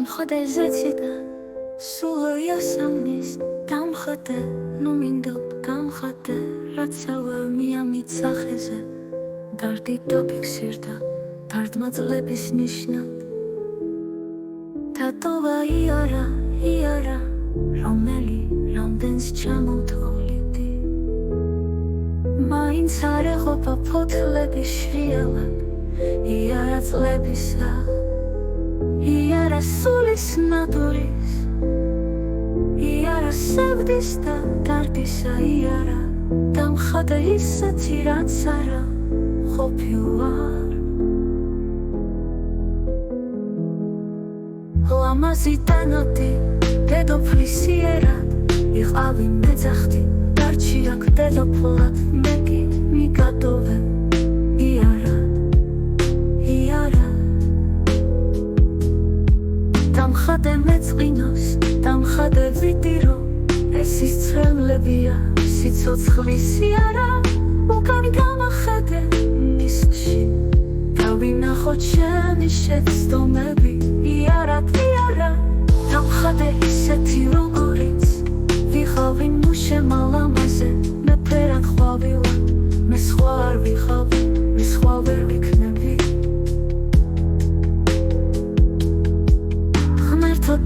დამხადე ზეციდა სულია სამის დამხადე ნუ მინდო დამხადე რაცავა მიამით სახეზე დარდი დაფიქსირდა დარდმაწლების ნიშნად დატოვა იარა რომელი რამდენს ჩამოვთვალიდი მაინც არ ეღობა ფოთლების შრიალად იარა წლებისა იარა სულის ნადურის იარა სევდის და დარდისა იარა დამხადე ისეთი რაც არა ყოფილვარ ლამაზი დანოდი დედოფლის იერად იყავი მეძახდი დარჩი აქ დედოფლად მე კი მიგადოვე დამხადე მეწყინოს დამხადე ვიდირო ეს ის ცრემლებია სიცოცხლის იარა უკან გამახედე მისში გავინახო ჩემი შეცდომები იარა დამხადე ისეთი როგორიც ვიხავი მუშემა ლამაზე მე ფერად ხვავილა მე სხვა არ ვიხავი მე სხვა ვერ ვიქნები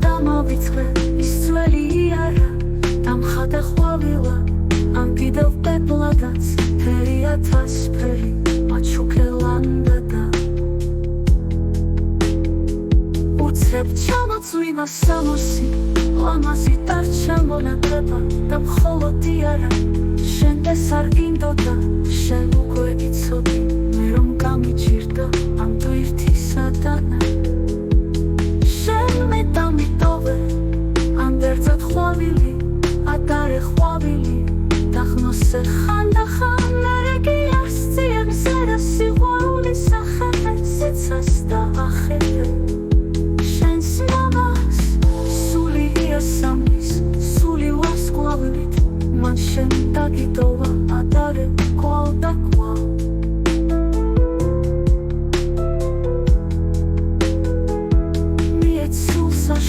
დამოვიწყე ის ძველი იარა დამხადე ხვავილა ამ კიდევ პეპლადაც ფერია თასფერი მაჩუქელანდა და უცებ ჩამოწვიმა სამოსი ლამაზი დარჩა მონაკრება და მხოლოდ იარა შენდეს არ გინდოდა შენ უკვე იცოდი მე რომ გამიჭირდა ამ ტვირთისა დანა ანდერძად ხვავილი ადარე ხვავილი დახნოსე ხანდახან მერეგი არსციან ზერა სიყვარულის ახეთე სიცას და ახეთე შენს მამას სული იასამის სული ვასკლავებით მან შენ დაგიდოვა ადარე კვალ და კვალ მიეც სულსა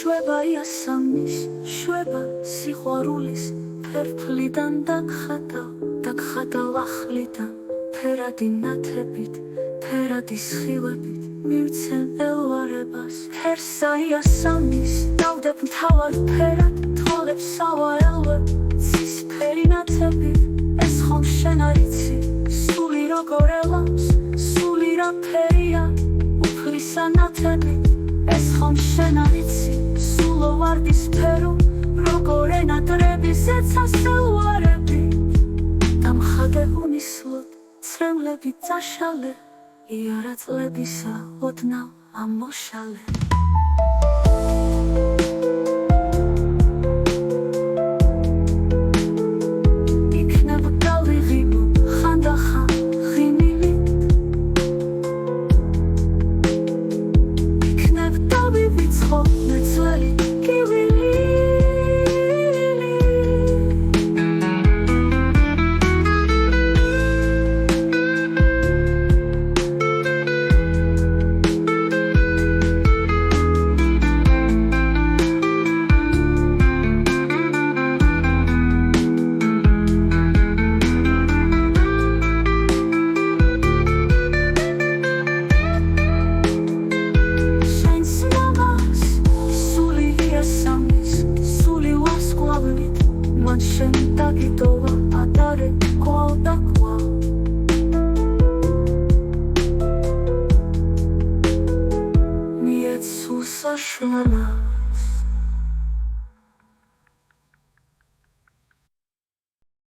შვება იასამის შვება სიყვარულის ფერფლიდან დაგხატა ახლიდან ფერადი ნათებით ფერადი სხივებით მივცემ ელვარებას ფერსა იასამის დავდებ მთავარ ფერად თვალებს სავაელვებ ცისფერი ნათებით ეს ხომ შენ არ იცი სული როგორ ელავს სული რა ფერია უფლისა ნათებით ეს ხომ შენ არ იცი სულო ვარდისფერო როგორ ენატრები ზეცას ელვარები დამხადე უნისლოდ ცრემლები წაშალე იარა წლებისა ოდნავ ამოშალე იქნებ გავიღიმო ხანდახან შენ დაგიდოვა ადარე კვალ და კვალ მიეც სულსა შვება